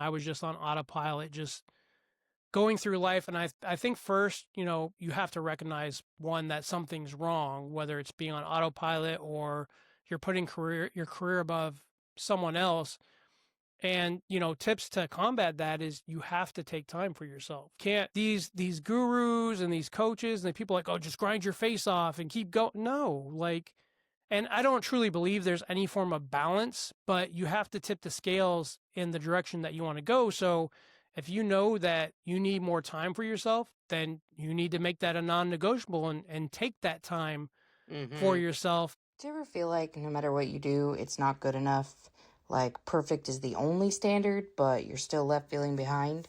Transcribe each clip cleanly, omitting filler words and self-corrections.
I was just on autopilot, just going through life. And I think first, you have to recognize one, that something's wrong, whether it's being on autopilot or you're putting your career above someone else. And tips to combat that is you have to take time for yourself. Can't these gurus and these coaches and the people like, oh, just grind your face off and keep going. No, like, and I don't truly believe there's any form of balance, but you have to tip the scales in the direction that you want to go. So if you know that you need more time for yourself, then you need to make that a non-negotiable and take that time for Mm-hmm. yourself. Do you ever feel like no matter what you do, it's not good enough? Like perfect is the only standard, but you're still left feeling behind?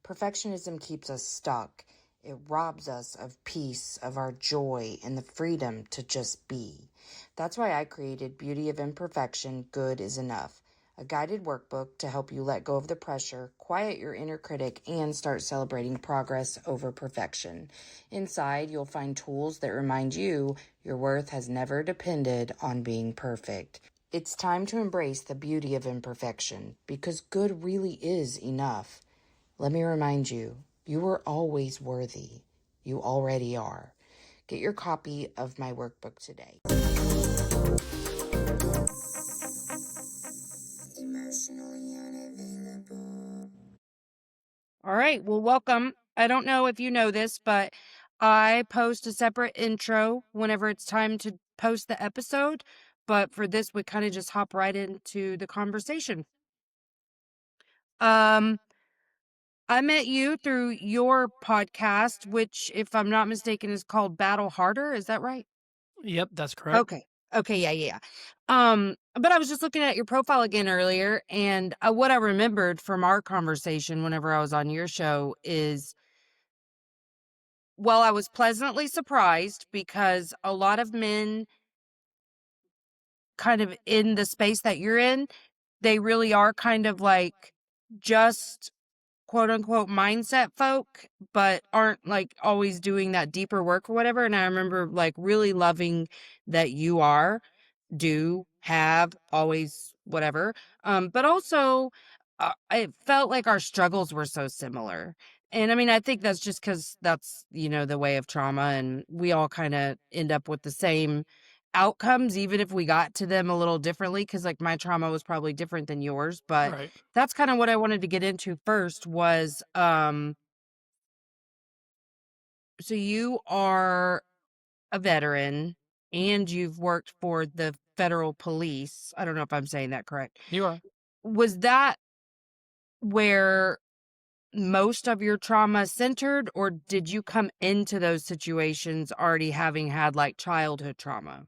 Perfectionism keeps us stuck. It robs us of peace, of our joy, and the freedom to just be. That's why I created Beauty of Imperfection, Good is Enough, a guided workbook to help you let go of the pressure, quiet your inner critic, and start celebrating progress over perfection. Inside, you'll find tools that remind you your worth has never depended on being perfect. It's time to embrace the beauty of imperfection because good really is enough. Let me remind you, you are always worthy. You already are. Get your copy of my workbook today. Emotionally unavailable. All right. Well, welcome. I don't know if you know this, but I post a separate intro whenever it's time to post the episode. But for this, we kind of just hop right into the conversation. Um, I met you through your podcast, which, if I'm not mistaken, is called Battle Harder. Is that right? Yep, that's correct. Okay. Okay. Yeah. Yeah. But I was just looking at your profile again earlier, and what I remembered from our conversation whenever I was on your show is, well, I was pleasantly surprised because a lot of men kind of in the space that you're in, they really are kind of like just quote unquote mindset folk, but aren't like always doing that deeper work or whatever. And I remember like really loving that you have, always, whatever. But also, it felt like our struggles were so similar. And I mean, I think that's just because that's, the way of trauma, and we all kind of end up with the same outcomes, even if we got to them a little differently, because like my trauma was probably different than yours. But Right. that's kind of what I wanted to get into first was, so you are a veteran and you've worked for the federal police. I don't know if I'm saying that correct. You are. Was that where most of your trauma centered, or did you come into those situations already having had like childhood trauma?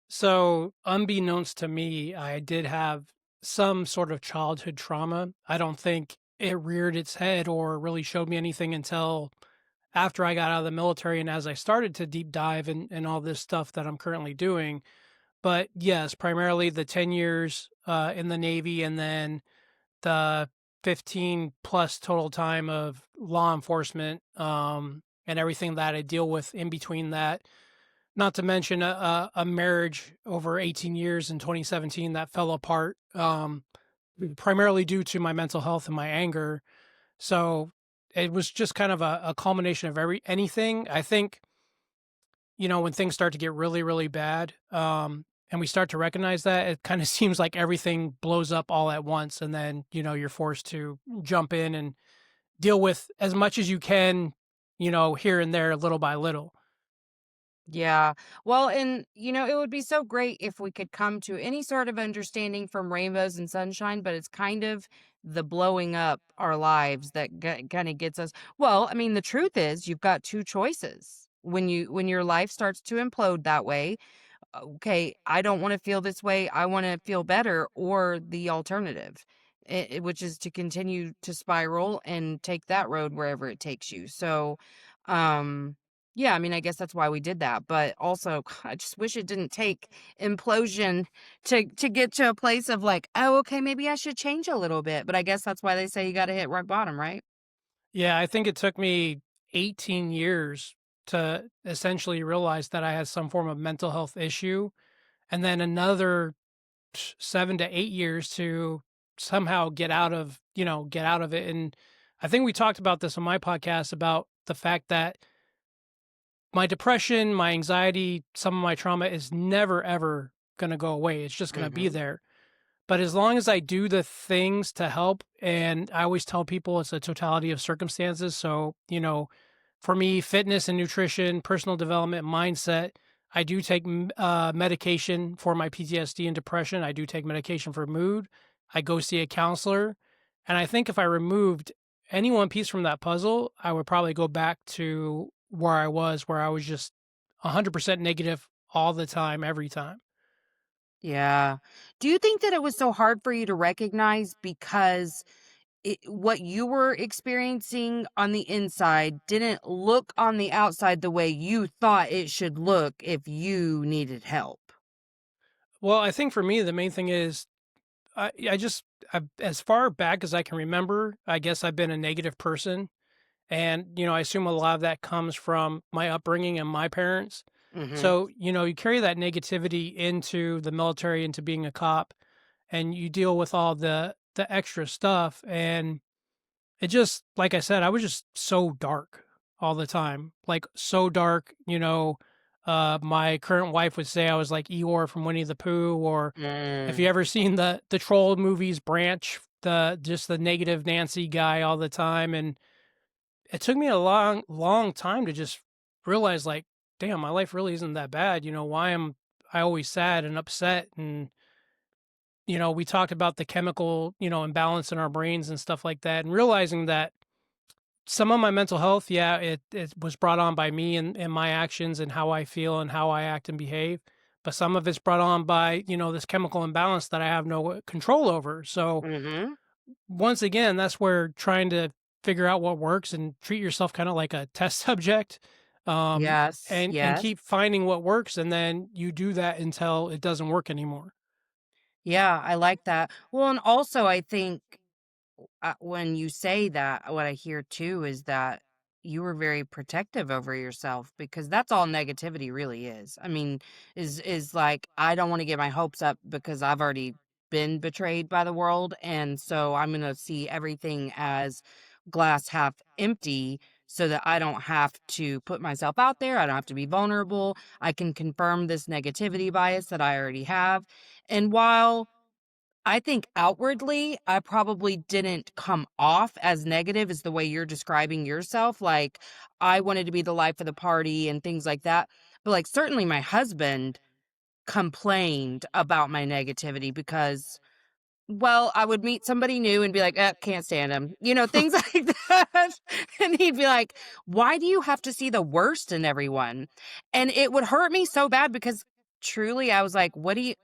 So, unbeknownst to me, I did have some sort of childhood trauma. I don't think it reared its head or really showed me anything until after I got out of the military and as I started to deep dive in all this stuff that I'm currently doing. But yes, primarily the 10 years in the Navy and then the 15 plus total time of law enforcement, and everything that I deal with in between that. Not to mention a marriage over 18 years in 2017 that fell apart, primarily due to my mental health and my anger. So it was just kind of a culmination of anything. I think, when things start to get really, really bad, and we start to recognize that, it kind of seems like everything blows up all at once. And then, you're forced to jump in and deal with as much as you can, here and there, little by little. Yeah. Well, and it would be so great if we could come to any sort of understanding from rainbows and sunshine, but it's kind of the blowing up our lives that kind of gets us. Well, I mean, the truth is you've got two choices. When your life starts to implode that way, okay, I don't want to feel this way. I want to feel better, or the alternative, which is to continue to spiral and take that road wherever it takes you. So, um, yeah, I mean, I guess that's why we did that. But also, I just wish it didn't take implosion to get to a place of like, oh, okay, maybe I should change a little bit. But I guess that's why they say you got to hit rock bottom, right? Yeah, I think it took me 18 years to essentially realize that I had some form of mental health issue, and then another 7 to 8 years to somehow get out of it. And I think we talked about this on my podcast about the fact that my depression, my anxiety, some of my trauma is never ever going to go away. It's just going to be Mhm. there. But as long as I do the things to help, and I always tell people it's a totality of circumstances. So, for me, fitness and nutrition, personal development, mindset. I do take medication for my PTSD and depression. I do take medication for mood. I go see a counselor. And I think if I removed any one piece from that puzzle, I would probably go back to where I was just 100% negative all the time, every time. Yeah. Do you think that it was so hard for you to recognize because what you were experiencing on the inside didn't look on the outside the way you thought it should look if you needed help? Well, I think for me, the main thing is as far back as I can remember, I guess I've been a negative person. And, I assume a lot of that comes from my upbringing and my parents. Mhm. So, you carry that negativity into the military, into being a cop, and you deal with all the extra stuff. And it just, like I said, I was just so dark all the time, like so dark. My current wife would say I was like Eeyore from Winnie the Pooh, or if you Mm. ever seen the troll movies, Branch, the negative Nancy guy all the time. And it took me a long, long time to just realize, like, damn, my life really isn't that bad. Why am I always sad and upset? And we talked about the chemical, imbalance in our brains and stuff like that, and realizing that some of my mental health, yeah, it was brought on by me and my actions and how I feel and how I act and behave. But some of it's brought on by, this chemical imbalance that I have no control over. So Mhm. once again, that's where trying to figure out what works and treat yourself kind of like a test subject, Yes, and yes. keep finding what works, and then you do that until it doesn't work anymore. Yeah, I like that. Well, and also I think when you say that, what I hear too is that you were very protective over yourself because that's all negativity really is. I mean, is like I don't want to get my hopes up because I've already been betrayed by the world, and so I'm going to see everything as glass half empty so that I don't have to put myself out there. I don't have to be vulnerable. I can confirm this negativity bias that I already have. And while I think outwardly, I probably didn't come off as negative as the way you're describing yourself. Like, I wanted to be the life of the party and things like that. But, like, certainly my husband complained about my negativity because well, I would meet somebody new and be like, can't stand him," things like that, and he'd be like, "Why do you have to see the worst in everyone?" And it would hurt me so bad because truly I was like, "What do you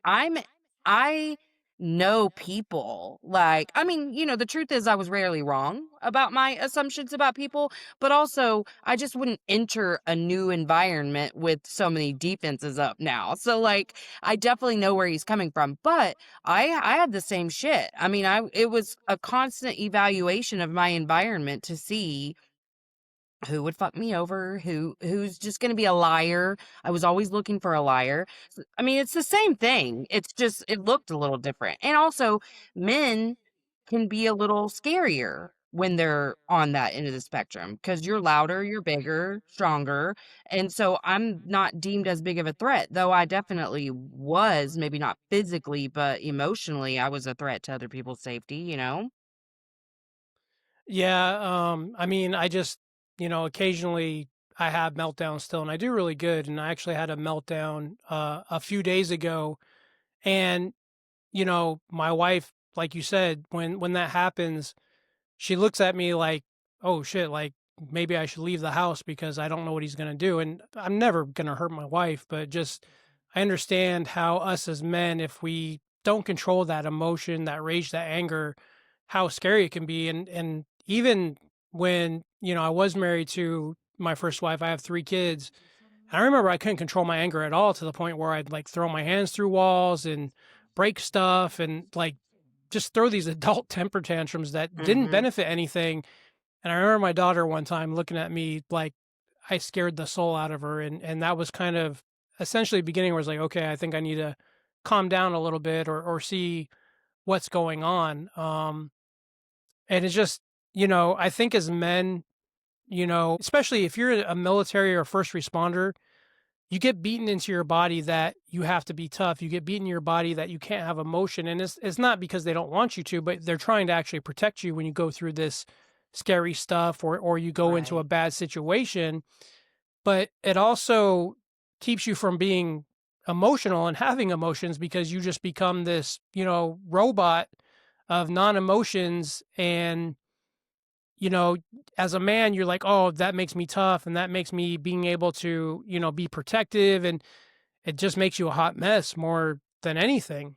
I know people." Like, I mean, the truth is I was rarely wrong about my assumptions about people, but also I just wouldn't enter a new environment with so many defenses up now. So, like, I definitely know where he's coming from, but I had the same shit. I mean, I it was a constant evaluation of my environment to see who would fuck me over, who's just gonna be a liar. I was always looking for a liar. I mean, it's the same thing. It's just it looked a little different. And also, men can be a little scarier when they're on that end of the spectrum because you're louder, you're bigger, stronger. And so I'm not deemed as big of a threat, though I definitely was, maybe not physically, but emotionally, I was a threat to other people's safety, you know? Yeah, I mean, I just, occasionally I have meltdowns still, and I do really good. And I actually had a meltdown a few days ago, and my wife, like you said, when that happens, she looks at me like, "Oh shit, like maybe I should leave the house because I don't know what he's going to do." And I'm never going to hurt my wife, but just I understand how us as men, if we don't control that emotion, that rage, that anger, how scary it can be. And even when, I was married to my first wife, I have 3 kids. And I remember I couldn't control my anger at all, to the point where I'd like throw my hands through walls and break stuff and like just throw these adult temper tantrums that didn't Mhm. benefit anything. And I remember my daughter one time looking at me like I scared the soul out of her. And that was kind of essentially the beginning where I was like, okay, I think I need to calm down a little bit, or see what's going on. And it's just, I think as men, especially if you're a military or first responder, you get beaten into your body that you have to be tough. You get beaten in your body that you can't have emotion. And it's not because they don't want you to, but they're trying to actually protect you when you go through this scary stuff, or you go into a Right. bad situation. But it also keeps you from being emotional and having emotions because you just become this, robot of non-emotions. And, you know, as a man, you're like, oh, that makes me tough and that makes me being able to, be protective. And it just makes you a hot mess more than anything.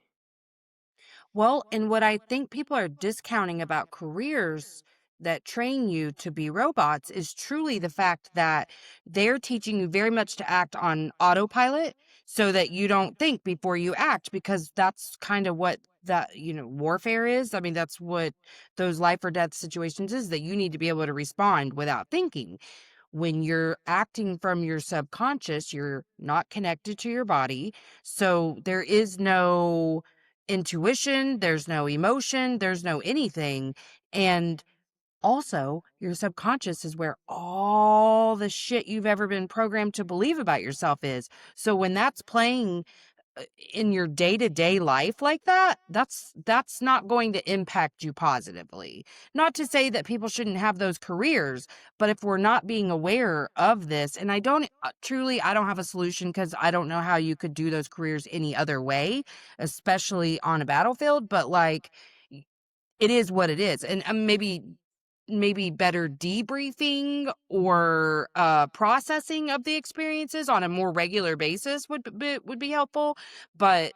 Well, and what I think people are discounting about careers that train you to be robots is truly the fact that they're teaching you very much to act on autopilot so that you don't think before you act, because that's kind of what that, warfare is. I mean, that's what those life or death situations is, that you need to be able to respond without thinking. When you're acting from your subconscious, you're not connected to your body. So there is no intuition, there's no emotion, there's no anything. And also, your subconscious is where all the shit you've ever been programmed to believe about yourself is. So when that's playing in your day-to-day life like that, that's not going to impact you positively. Not to say that people shouldn't have those careers, but if we're not being aware of this, and I don't truly, I don't have a solution because I don't know how you could do those careers any other way, especially on a battlefield, but like it is what it is. And maybe better debriefing or processing of the experiences on a more regular basis would be helpful. But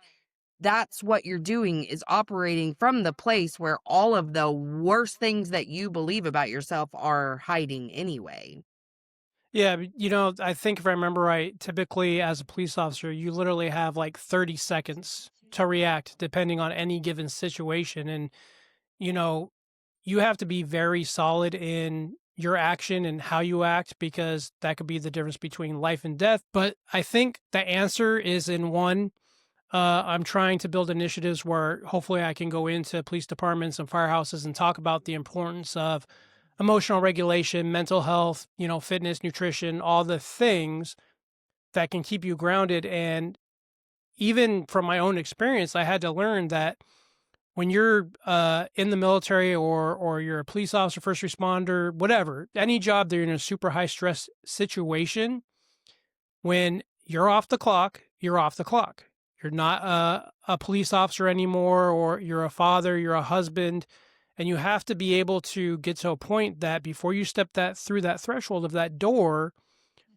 that's what you're doing, is operating from the place where all of the worst things that you believe about yourself are hiding anyway. Yeah, but, I think if I remember right, typically as a police officer, you literally have like 30 seconds to react depending on any given situation. And, you know, you have to be very solid in your action and how you act because that could be the difference between life and death. But I think the answer is in one. I'm trying to build initiatives where hopefully I can go into police departments and firehouses and talk about the importance of emotional regulation, mental health, fitness, nutrition, all the things that can keep you grounded. And even from my own experience, I had to learn that when you're in the military or you're a police officer, first responder, whatever, any job that you're in a super high stress situation, when you're off the clock, you're off the clock. You're not a police officer anymore, or you're a father, you're a husband, and you have to be able to get to a point that before you step that through that threshold of that door,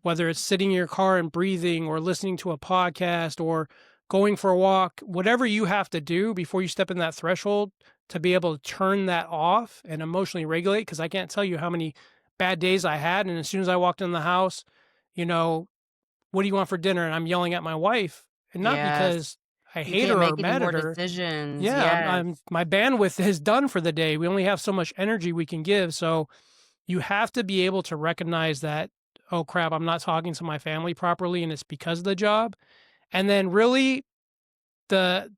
whether it's sitting in your car and breathing, or listening to a podcast, or going for a walk, whatever you have to do before you step in that threshold to be able to turn that off and emotionally regulate. Because I can't tell you how many bad days I had, and as soon as I walked in the house, you know what do you want for dinner? And I'm yelling at my wife, and not Yes. because I You hate can't her or make any mad more at her. decisions. Yeah, Yes. I'm my bandwidth is done for the day. We only have so much energy we can give. So you have to be able to recognize that, oh crap, I'm not talking to my family properly, and it's because of the job. And then really the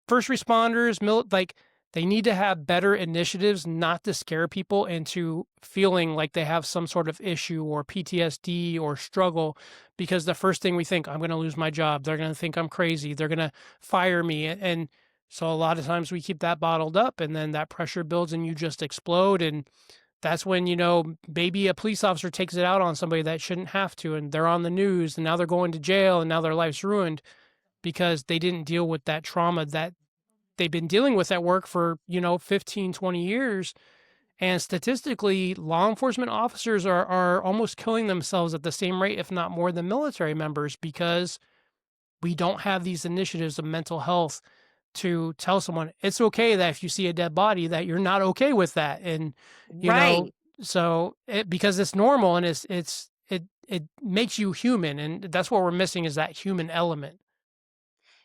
first responders, like, they need to have better initiatives not to scare people into feeling like they have some sort of issue or PTSD or struggle, because the first thing we think, I'm going to lose my job. They're going to think I'm crazy. They're going to fire me. And so a lot of times we keep that bottled up, and then that pressure builds and you just explode. And that's when, maybe a police officer takes it out on somebody that shouldn't have to. And they're on the news, and now they're going to jail, and now their life's ruined because they didn't deal with that trauma that they've been dealing with at work for, 15, 20 years. And statistically, law enforcement officers are almost killing themselves at the same rate, if not more, than military members, because we don't have these initiatives of mental health to tell someone it's okay that if you see a dead body that you're not okay with that. And, you know, Right. because it's normal, and it makes you human. And that's what we're missing, is that human element.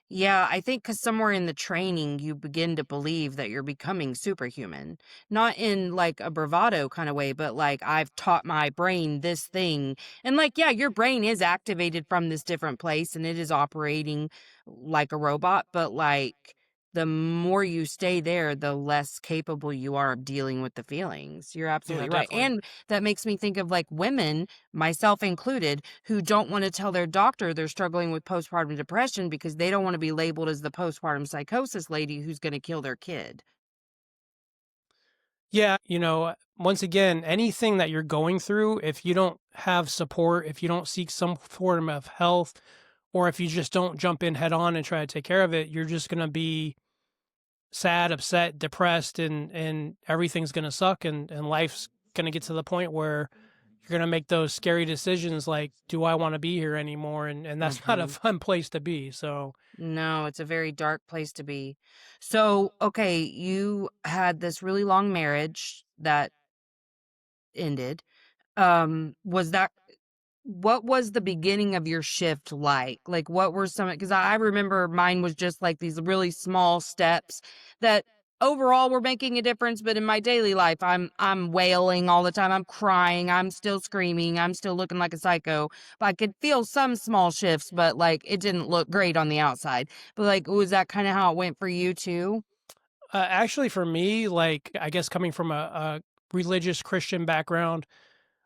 Yeah, I think because somewhere in the training, you begin to believe that you're becoming superhuman. Not in like a bravado kind of way, but like I've taught my brain this thing. And like, yeah, your brain is activated from this different place and it is operating like a robot, but like the more you stay there, the less capable you are of dealing with the feelings. You're Yeah, absolutely right. definitely. And that makes me think of like women, myself included, who don't want to tell their doctor they're struggling with postpartum depression because they don't want to be labeled as the postpartum psychosis lady who's going to kill their kid. Yeah, once again, anything that you're going through, if you don't have support, if you don't seek some form of health, or if you just don't jump in head on and try to take care of it, you're just going to be sad, upset, depressed, and everything's going to suck, and life's going to get to the point where you're going to make those scary decisions like, do I want to be here anymore? And that's not a Hmm. fun place to be. So, No, it's a very dark place to be. So, okay, you had this really long marriage that ended. Was that what was the beginning of your shift like? Like, what were some, because I remember mine was just like these really small steps that overall were making a difference, but in my daily life, I'm wailing all the time. I'm crying, I'm still screaming, I'm still looking like a psycho. But I could feel some small shifts, but like it didn't look great on the outside. But like, was that kind of how it went for you too? actually, for me, like, I guess coming from a religious Christian background,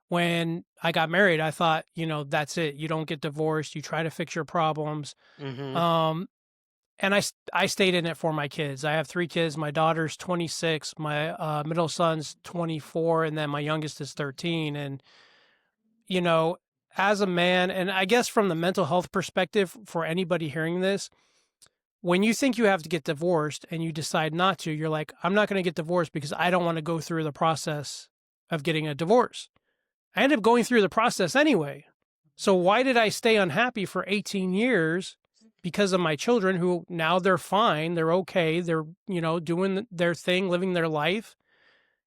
when I got married, I thought, that's it. You don't get divorced. You try to fix your problems. Mhm. Um, and I stayed in it for my kids. I have 3 kids. My daughter's 26, my middle son's 24, and then my youngest is 13. And, you know, as a man, and I guess from the mental health perspective for anybody hearing this, when you think you have to get divorced and you decide not to, you're like, I'm not going to get divorced because I don't want to go through the process of getting a divorce. I ended up going through the process anyway. So why did I stay unhappy for 18 years? Because of my children who now they're fine, they're okay, they're, doing their thing, living their life,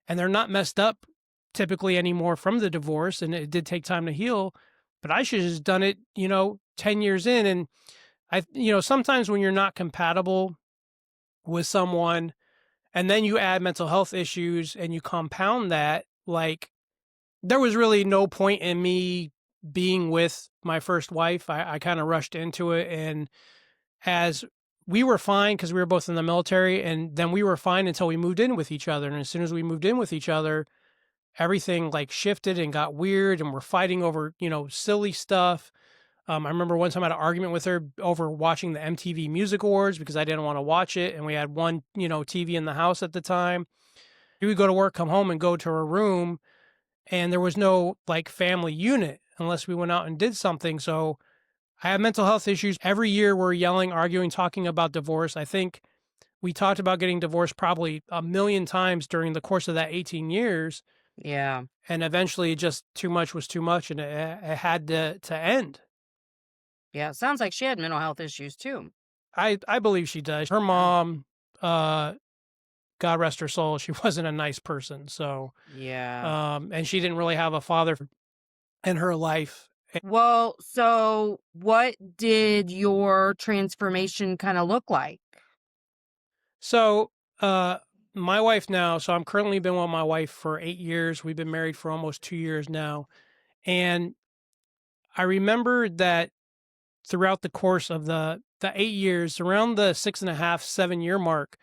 and they're not messed up typically anymore from the divorce. And it did take time to heal, but I should have just done it, 10 years in. And sometimes when you're not compatible with someone and then you add mental health issues and you compound that, like, there was really no point in me being with my first wife. I kind of rushed into it. And as we were fine because we were both in the military, and then we were fine until we moved in with each other. And as soon as we moved in with each other, everything like shifted and got weird, and we're fighting over, silly stuff. I remember one time I had an argument with her over watching the MTV Music Awards because I didn't want to watch it. And we had one, TV in the house at the time. We would go to work, come home, and go to her room, and there was no like family unit unless we went out and did something. So I have mental health issues. Every year we're yelling, arguing, talking about divorce. I think we talked about getting divorced probably a million times during the course of that 18 years. Yeah. And eventually just too much was too much, and it had to end. Yeah. It sounds like she had mental health issues too. I believe she does. Her Yeah. mom, uh, God rest her soul, she wasn't a nice person. So, Yeah. and she didn't really have a father in her life. Well, so what did your transformation kind of look like? So, uh, my wife now, so I'm currently been with my wife for 8 years. We've been married for almost 2 years now. And I remember that throughout the course of the 8 years, around the 6.5, 7 year mark,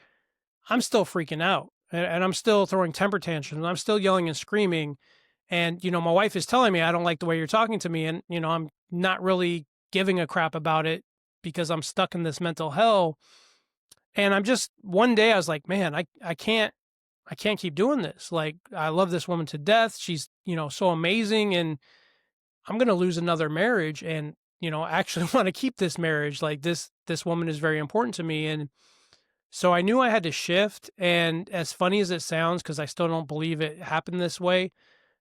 I'm still freaking out, and I'm still throwing temper tantrums. And I'm still yelling and screaming. And, my wife is telling me, I don't like the way you're talking to me. And, I'm not really giving a crap about it because I'm stuck in this mental hell. And I'm just, one day I was like, man, I can't keep doing this. Like, I love this woman to death. She's, so amazing. And I'm going to lose another marriage and, actually want to keep this marriage. Like, this woman is very important to me. And so I knew I had to shift. And as funny as it sounds, because I still don't believe it happened this way,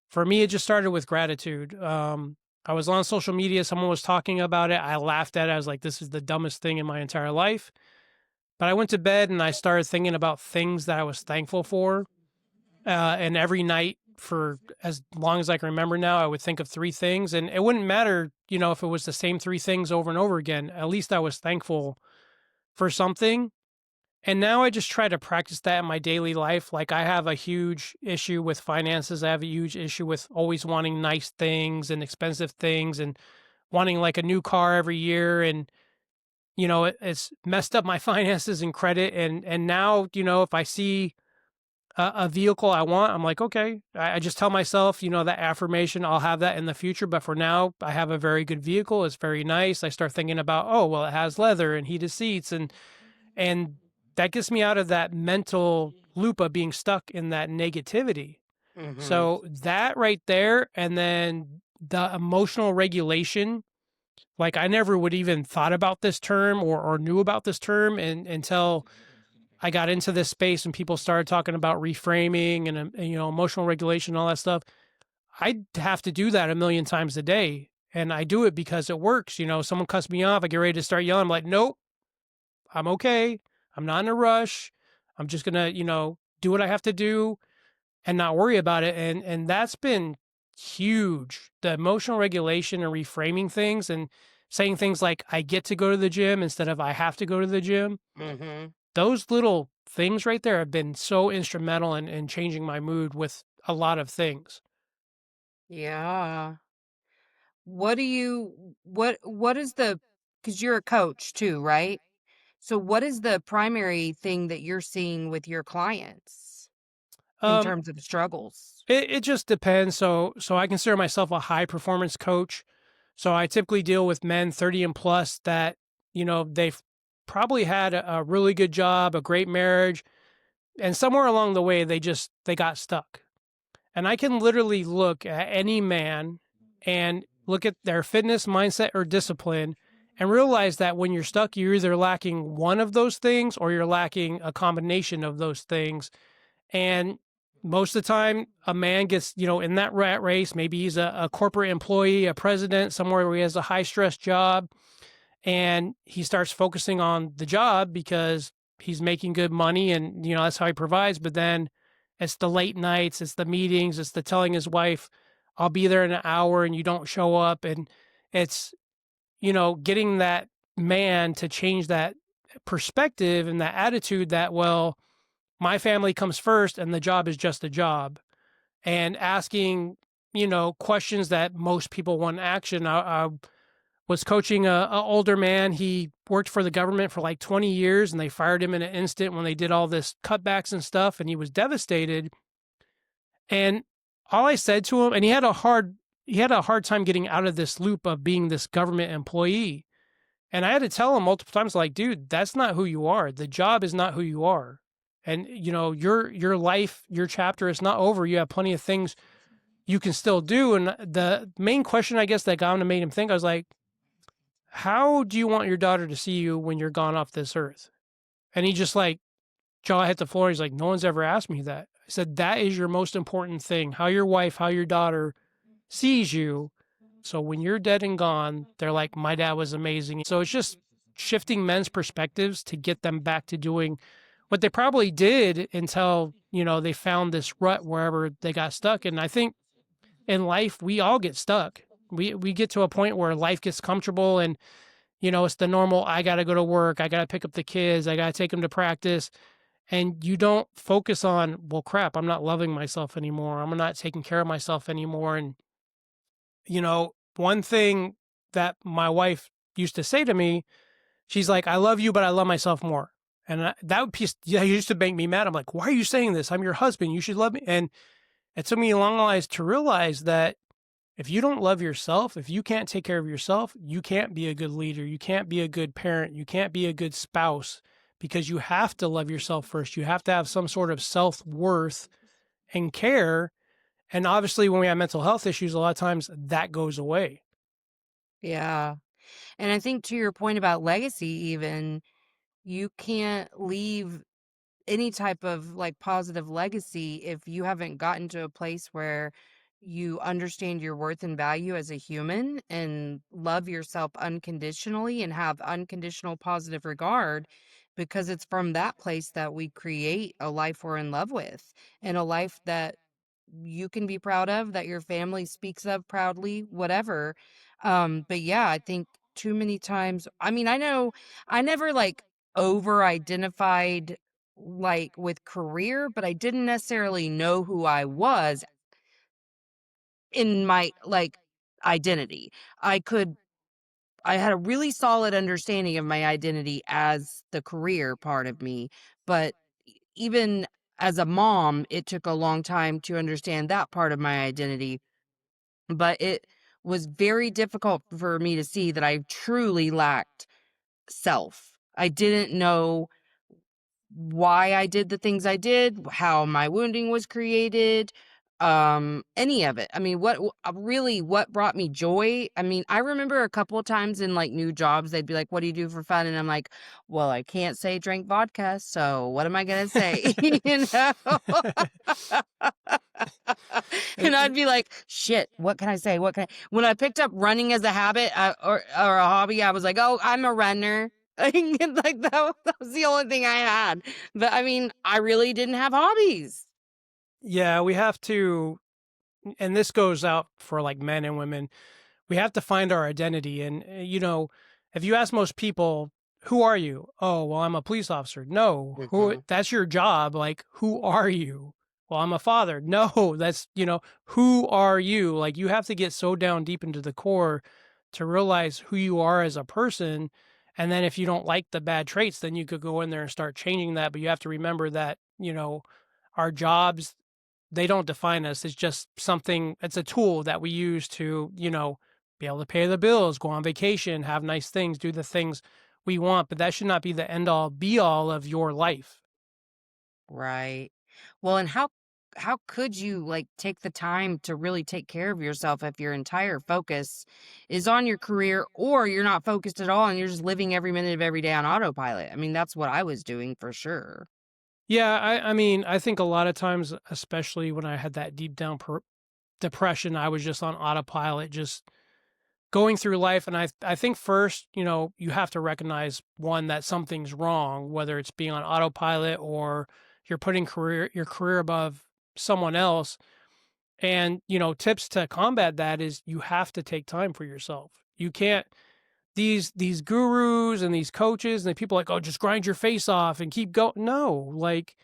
for me, it just started with gratitude. I was on social media. Someone was talking about it. I laughed at it. I was like, this is the dumbest thing in my entire life. But I went to bed and I started thinking about things that I was thankful for. And every night for as long as I can remember now, I would think of 3 things. And it wouldn't matter, if it was the same 3 things over and over again. At least I was thankful for something. And now I just try to practice that in my daily life. Like, I have a huge issue with finances. I have a huge issue with always wanting nice things and expensive things and wanting like a new car every year. And, it's messed up my finances and credit. And now, if I see a vehicle I want, I'm like, okay, I just tell myself, that affirmation, I'll have that in the future. But for now, I have a very good vehicle. It's very nice. I start thinking about, oh, well, it has leather and heated seats. And that gets me out of that mental loop of being stuck in that negativity. Mm-hmm. So that right there, and then the emotional regulation, like I never would even thought about this term or knew about this term until I got into this space and people started talking about reframing and emotional regulation and all that stuff. I have to do that a million times a day. And I do it because it works. Someone cuts me off, I get ready to start yelling. I'm like, nope, I'm okay. I'm not in a rush. I'm just gonna, do what I have to do and not worry about it. And that's been huge. The emotional regulation and reframing things and saying things like I get to go to the gym instead of I have to go to the gym. Mm-hmm. Those little things right there have been so instrumental in changing my mood with a lot of things. Yeah. What is the, because you're a coach too, right? So what is the primary thing that you're seeing with your clients in Um, terms of struggles? it just depends. So I consider myself a high performance coach. So I typically deal with men 30 and plus that, they've probably had a really good job, a great marriage, and somewhere along the way they got stuck. And I can literally look at any man and look at their fitness, mindset, or discipline and realize that when you're stuck, you're either lacking one of those things or you're lacking a combination of those things. And most of the time, a man gets, in that rat race. Maybe he's a corporate employee, a president, somewhere where he has a high stress job, and he starts focusing on the job because he's making good money and that's how he provides. But then it's the late nights, it's the meetings, it's the telling his wife I'll be there in an hour and you don't show up. And it's getting that man to change that perspective and that attitude that, well, my family comes first and the job is just a job. And asking questions that most people want action. I was coaching a older man. He worked for the government for like 20 years and they fired him in an instant when they did all this cutbacks and stuff. And he was devastated. And all I said to him, and he had a hard time getting out of this loop of being this government employee. And I had to tell him multiple times, like, dude, that's not who you are. The job is not who you are. And your life, your chapter is not over. You have plenty of things you can still do. And the main question, I guess, that got him to make him think, I was like, how do you want your daughter to see you when you're gone off this earth? And he just like jaw hit the floor. He's like, no one's ever asked me that. I said, that is your most important thing. How your wife, how your daughter sees you. So when you're dead and gone, they're like, my dad was amazing. So it's just shifting men's perspectives to get them back to doing what they probably did until, they found this rut wherever they got stuck. And I think in life, we all get stuck. We get to a point where life gets comfortable and it's the normal, I got to go to work. I got to pick up the kids. I got to take them to practice. And you don't focus on, well, crap, I'm not loving myself anymore. I'm not taking care of myself anymore. And, one thing that my wife used to say to me, she's like, I love you, but I love myself more. And that piece, yeah, used to make me mad. I'm like, why are you saying this? I'm your husband. You should love me. And it took me a long life to realize that if you don't love yourself, if you can't take care of yourself, you can't be a good leader. You can't be a good parent. You can't be a good spouse because you have to love yourself first. You have to have some sort of self worth and care. And obviously, when we have mental health issues, a lot of times that goes away. Yeah. And I think to your point about legacy even, you can't leave any type of like positive legacy if you haven't gotten to a place where you understand your worth and value as a human and love yourself unconditionally and have unconditional positive regard, because it's from that place that we create a life we're in love with and a life that you can be proud of, that your family speaks of proudly, whatever. But yeah, I think too many times, I mean, I know I never like over identified like with career, but I didn't necessarily know who I was in my like identity. I could I had a really solid understanding of my identity as the career part of me, but even as a mom, it took a long time to understand that part of my identity, but it was very difficult for me to see that I truly lacked self. I didn't know why I did the things I did, how my wounding was created, any of it. I mean, really what brought me joy? I mean, I remember a couple of times in like new jobs, they'd be like, "What do you do for fun?" And I'm like, "Well, I can't say drink vodka, so what am I gonna say?" you know? Uh, And I'd be like, "Shit, what can I say? What can I?" When I picked up running as a habit or a hobby, I was like, "Oh, I'm a runner." Like that was the only thing I had. But I mean, I really didn't have hobbies. yeah, we have to, and this goes out for like men and women. We have to find our identity. And, if you ask most people, who are you? Oh, well, I'm a police officer. No, Mhm. that's your job. Like, who are you? Well, I'm a father. No, who are you? Like, you have to get so down deep into the core to realize who you are as a person. And then if you don't like the bad traits, then you could go in there and start changing that. But you have to remember that, our jobs, they don't define us. It's just something, it's a tool that we use to, be able to pay the bills, go on vacation, have nice things, do the things we want, but that should not be the end all be all of your life. Right. Well, and how could you like take the time to really take care of yourself if your entire focus is on your career or you're not focused at all and you're just living every minute of every day on autopilot? I mean, that's what I was doing for sure. Yeah, I mean, I think a lot of times, especially when I had that deep down depression, I was just on autopilot, just going through life. And I think first, you have to recognize one, that something's wrong, whether it's being on autopilot or you're putting your career above someone else. And, tips to combat that is you have to take time for yourself. You can't, these gurus and these coaches and the people like, oh, just grind your face off and keep going. No, like,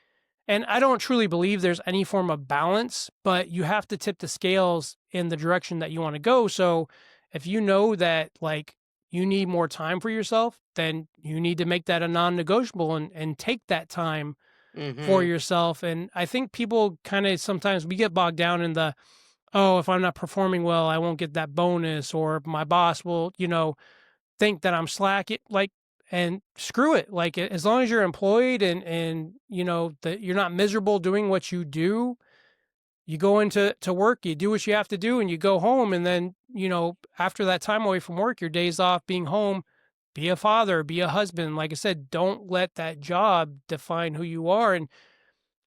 and I don't truly believe there's any form of balance, but you have to tip the scales in the direction that you want to go. So if you know that like you need more time for yourself, then you need to make that a non-negotiable and take that time for Mhm. yourself. And I think people kind of sometimes we get bogged down in the, oh, if I'm not performing well, I won't get that bonus, or my boss will, think that I'm slack. Like, and screw it. Like, as long as you're employed and that you're not miserable doing what you do, you go into work, you do what you have to do, and you go home. And then, after that time away from work, your days off being home, be a father, be a husband. Like I said, don't let that job define who you are. And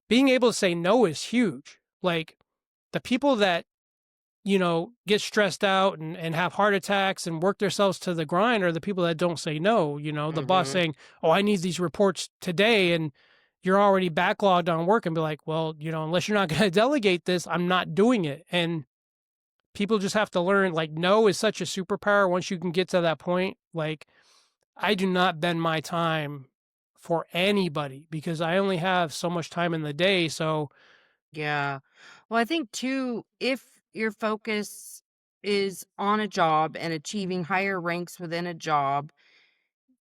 being able to say no is huge. Like, the people that get stressed out and have heart attacks and work themselves to the grind are the people that don't say no. The boss Mhm. saying, oh, I need these reports today. And you're already backlogged on work and be like, well, unless you're not going to delegate this, I'm not doing it. And people just have to learn like no is such a superpower. Once you can get to that point, like I do not bend my time for anybody because I only have so much time in the day. So Yeah. Well, I think too, if your focus is on a job and achieving higher ranks within a job,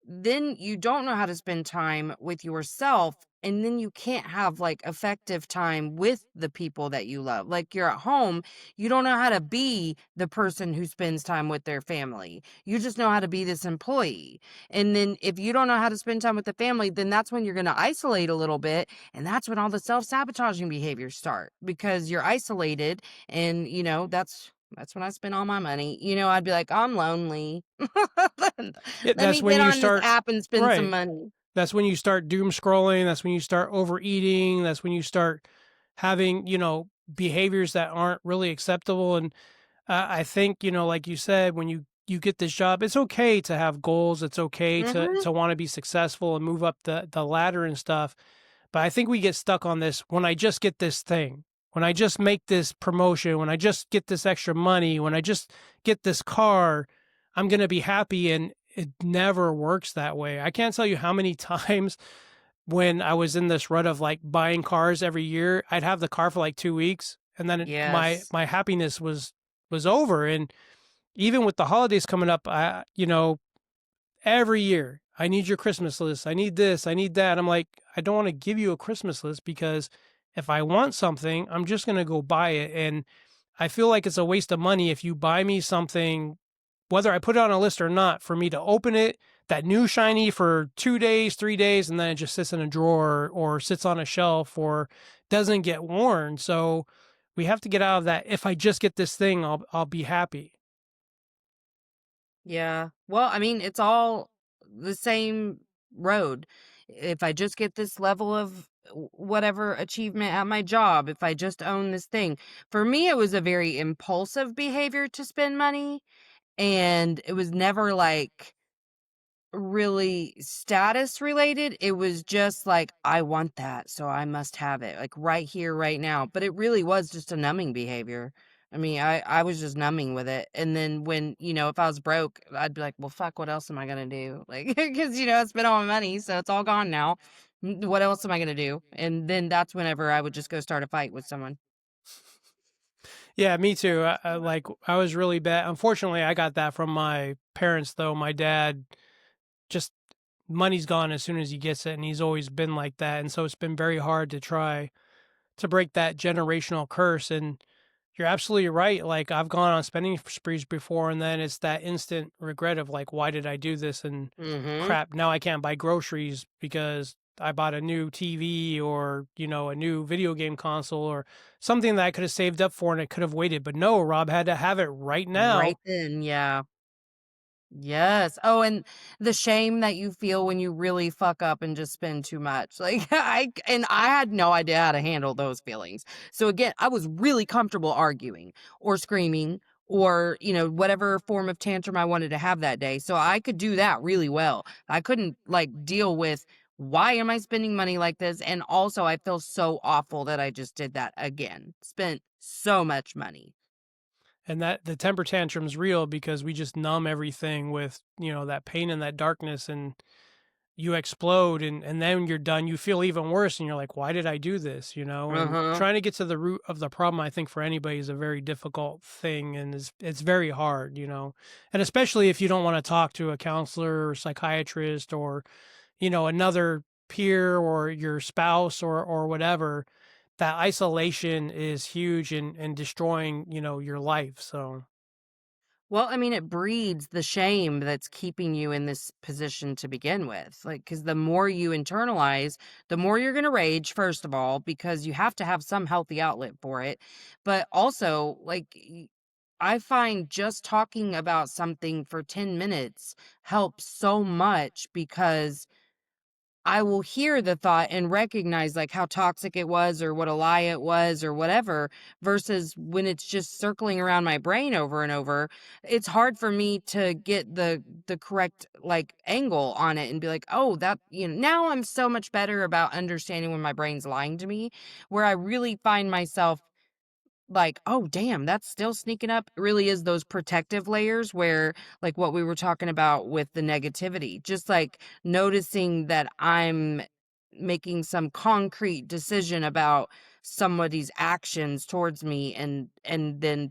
then you don't know how to spend time with yourself, and then you can't have like effective time with the people that you love. Like you're at home, you don't know how to be the person who spends time with their family. You just know how to be this employee. And then if you don't know how to spend time with the family, then that's when you're going to isolate a little bit, and that's when all the self-sabotaging behaviors start because you're isolated. And that's when I spend all my money. I'd be like, I'm lonely. Let that's me when get you on this start, app and spend some right. money. That's when you start doom scrolling. That's when you start overeating. That's when you start having, behaviors that aren't really acceptable. And I think, like you said, when you get this job, it's okay to have goals. It's okay Mhm. to want to be successful and move up the ladder and stuff. But I think we get stuck on this when I just get this thing, when I just make this promotion, when I just get this extra money, when I just get this car, I'm going to be happy. And it never works that way. I can't tell you how many times when I was in this rut of like buying cars every year, I'd have the car for like 2 weeks and then my Yes. my happiness was over. And even with the holidays coming up, every year, I need your Christmas list. I need this. I need that. I'm like, I don't want to give you a Christmas list because if I want something, I'm just going to go buy it. And I feel like it's a waste of money if you buy me something, whether I put it on a list or not, for me to open it, that new shiny for 2 days, 3 days, and then it just sits in a drawer or sits on a shelf or doesn't get worn. So we have to get out of that. If I just get this thing, I'll be happy. Yeah. Well, I mean, it's all the same road. If I just get this level of whatever achievement at my job, if I just own this thing. For me, it was a very impulsive behavior to spend money, and it was never like really status related. It was just like, I want that, so I must have it, like right here, right now. But it really was just a numbing behavior. I mean, I was just numbing with it. And then when, if I was broke, I'd be like, well, fuck, what else am I going to do? Like, because, I spent all my money, so it's all gone now. What else am I going to do? And then that's whenever I would just go start a fight with someone. Yeah, me too. I was really bad. Unfortunately, I got that from my parents, though. My dad just money's gone as soon as he gets it, and he's always been like that. And so it's been very hard to try to break that generational curse. And you're absolutely right. Like I've gone on spending sprees before, and then it's that instant regret of like, why did I do this? And Mm-hmm. crap, now I can't buy groceries because I bought a new TV or, a new video game console or something that I could have saved up for and it could have waited. But no, Rob had to have it right now. Right then, yeah. Yes. Oh, and the shame that you feel when you really fuck up and just spend too much. Like I had no idea how to handle those feelings. So again, I was really comfortable arguing or screaming or, whatever form of tantrum I wanted to have that day. So I could do that really well. I couldn't like deal with why am I spending money like this? And also I feel so awful that I just did that again. Spent so much money. And that the temper tantrum's real because we just numb everything with, that pain and that darkness, and you explode, and then when you're done, you feel even worse and you're like, why did I do this? And Uh-huh. trying to get to the root of the problem, I think for anybody is a very difficult thing and it's very hard. And especially if you don't want to talk to a counselor or psychiatrist or, another peer or your spouse or whatever, that isolation is huge and destroying, your life. So Well, I mean, it breeds the shame that's keeping you in this position to begin with. Like, because the more you internalize, the more you're going to rage, first of all, because you have to have some healthy outlet for it. But also, like, I find just talking about something for 10 minutes helps so much because I will hear the thought and recognize like how toxic it was or what a lie it was or whatever versus when it's just circling around my brain over and over. It's hard for me to get the correct like angle on it and be like, "Oh, that, now I'm so much better about understanding when my brain's lying to me," where I really find myself like, "Oh, damn, that's still sneaking up." It really is those protective layers where, like what we were talking about with the negativity, just like noticing that I'm making some concrete decision about somebody's actions towards me and then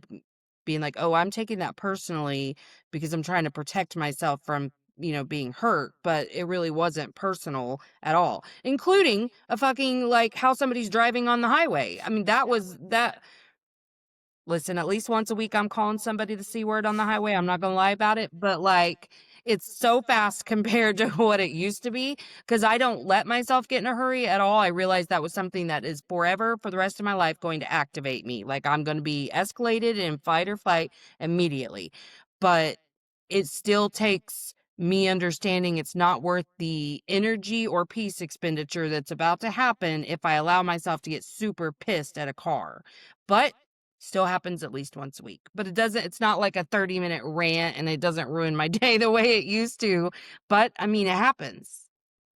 being like, "Oh, I'm taking that personally because I'm trying to protect myself from, being hurt, but it really wasn't personal at all." Including a fucking like how somebody's driving on the highway. I mean, that was that listen, at least once a week, I'm calling somebody the C word on the highway. I'm not gonna lie about it, but like, it's so fast compared to what it used to be because I don't let myself get in a hurry at all. I realized that was something that is forever for the rest of my life going to activate me. Like, I'm gonna be escalated in fight or flight immediately. But it still takes me understanding it's not worth the energy or peace expenditure that's about to happen if I allow myself to get super pissed at a car. But still happens at least once a week. But it's not like a 30-minute rant and it doesn't ruin my day the way it used to. But I mean, it happens.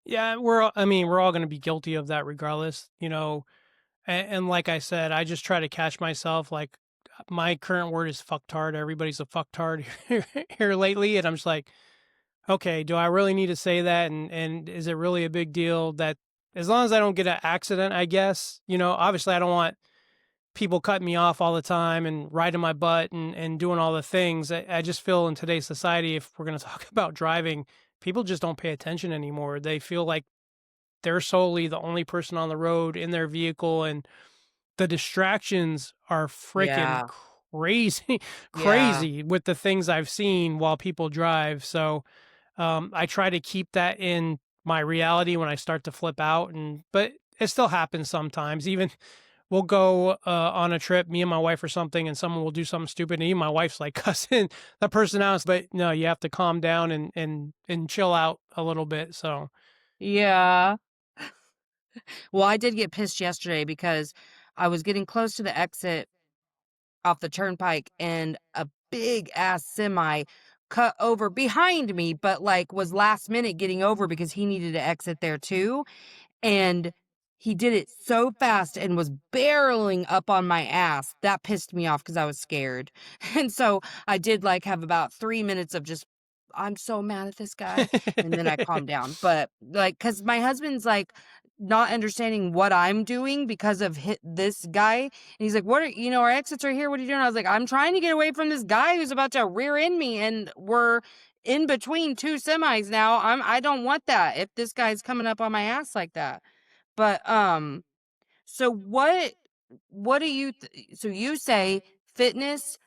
yeah, we're all going to be guilty of that regardless. And like I said, I just try to catch myself. Like my current word is fucktard. Everybody's a fucktard here lately, and I'm just like, okay, do I really need to say that? And is it really a big deal? That as long as I don't get an accident, I guess. Obviously, I don't want people cutting me off all the time and riding my butt and doing all the things. I just feel in today's society, if we're going to talk about driving, people just don't pay attention anymore. They feel like they're solely the only person on the road in their vehicle, and the distractions are freaking Yeah. crazy, Yeah. crazy with the things I've seen while people drive. So I try to keep that in my reality when I start to flip out, and but it still happens sometimes. Even we'll go on a trip, me and my wife or something, and someone will do something stupid, and even my wife's like cussing the person out. But no, you have to calm down and chill out a little bit. So Yeah. Well, I did get pissed yesterday because I was getting close to the exit off the turnpike and a big ass semi cut over behind me, but like was last minute getting over because he needed to exit there too. And he did it so fast and was barreling up on my ass. That pissed me off because I was scared. And so I did like have about 3 minutes of just, I'm so mad at this guy. And then I calmed down. But like, because my husband's like not understanding what I'm doing because of this guy. And he's like, what are, our exits are here. What are you doing? I was like, I'm trying to get away from this guy who's about to rear end me. And we're in between two semis now. I don't want that if this guy's coming up on my ass like that. But so what do you so you say fitness,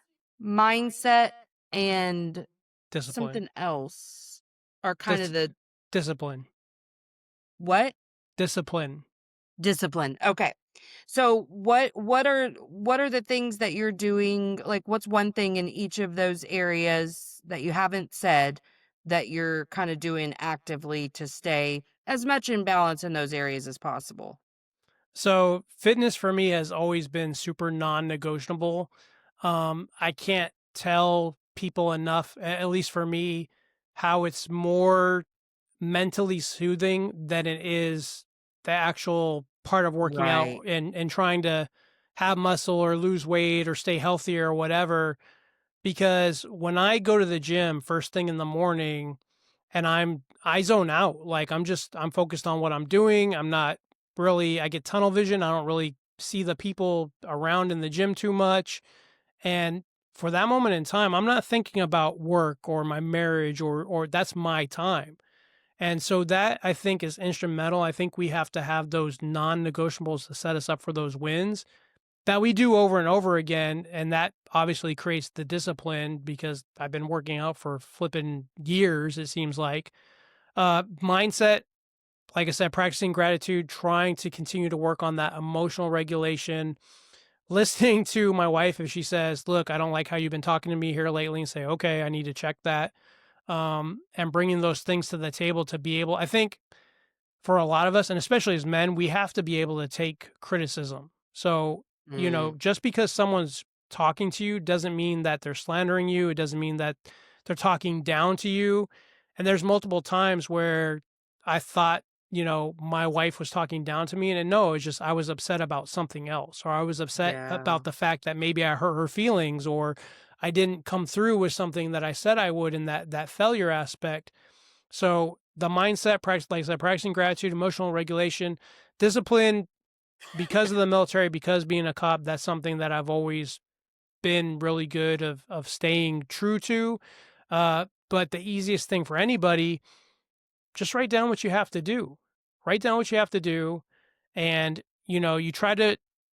mindset, and discipline, something else are kind of Dis- the discipline, what? discipline. Discipline. Okay. So what are the things that you're doing? Like what's one thing in each of those areas that you haven't said that you're kind of doing actively to stay as much in balance in those areas as possible? So fitness for me has always been super non-negotiable. I can't tell people enough, at least for me, how it's more mentally soothing than it is the actual part of working out Right. and trying to have muscle or lose weight or stay healthy or whatever. Because when I go to the gym first thing in the morning and I zone out, like I'm focused on what I'm doing. I'm not really, I get tunnel vision. I don't really see the people around in the gym too much. And for that moment in time, I'm not thinking about work or my marriage or that's my time. And so that I think is instrumental. I think we have to have those non-negotiables to set us up for those wins that we do over and over again. And that obviously creates the discipline because I've been working out for flipping years, it seems like. Mindset, like I said, practicing gratitude, trying to continue to work on that emotional regulation, listening to my wife if she says, "Look, I don't like how you've been talking to me here lately," and say, "Okay, I need to check that." And bringing those things to the table to be able, I think, for a lot of us, and especially as men, we have to be able to take criticism. So, Mm, just because someone's talking to you doesn't mean that they're slandering you. It doesn't mean that they're talking down to you. And there's multiple times where I thought, my wife was talking down to me, and no, it's just I was upset about something else, or I was upset yeah. about the fact that maybe I hurt her feelings, or I didn't come through with something that I said I would in that failure aspect. So the mindset practice, like I said, practicing gratitude, emotional regulation, discipline, because of the military, because being a cop, that's something that I've always been really good of staying true to. But the easiest thing for anybody, just write down what you have to do. Write down what you have to do. And, you try to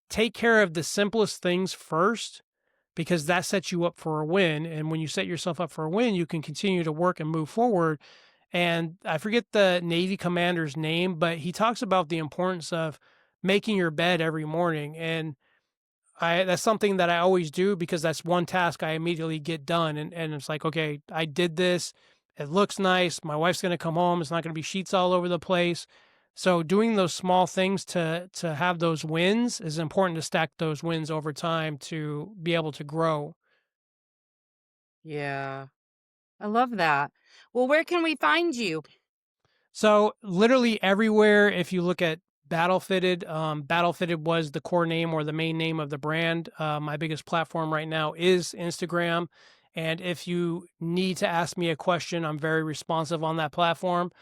take care of the simplest things first because that sets you up for a win. And when you set yourself up for a win, you can continue to work and move forward. And I forget the Navy commander's name, but he talks about the importance of making your bed every morning. And that's something that I always do because that's one task I immediately get done. And it's like, okay, I did this. It looks nice. My wife's going to come home. It's not going to be sheets all over the place. So doing those small things to have those wins is important to stack those wins over time to be able to grow. Yeah. I love that. Well, where can we find you? So literally everywhere, if you look at BattleFitted, BattleFitted was the core name or the main name of the brand. My biggest platform right now is Instagram. And if you need to ask me a question, I'm very responsive on that platform.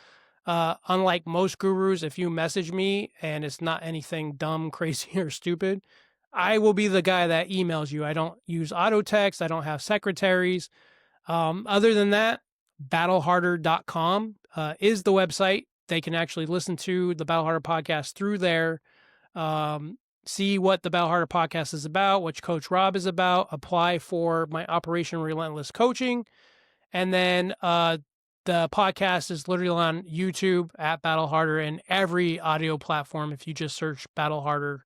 Unlike most gurus, if you message me and it's not anything dumb, crazy, or stupid, I will be the guy that emails you. I don't use auto text. I don't have secretaries. Other than that, battleharder.com is the website. They can actually listen to the Battle Harder podcast through there, um, see what the Battle Harder podcast is about, what Coach Rob is about, apply for my Operation Relentless coaching. And then the podcast is literally on YouTube at Battle Harder and every audio platform. If you just search Battle Harder,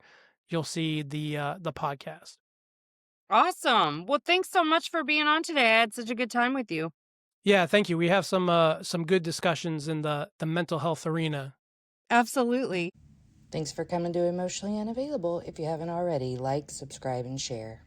you'll see the podcast. Awesome. Well, thanks so much for being on today. I had such a good time with you. Yeah, thank you. We have some good discussions in the mental health arena. Absolutely. Thanks for coming to Emotionally Unavailable. If you haven't already, like, subscribe, and share.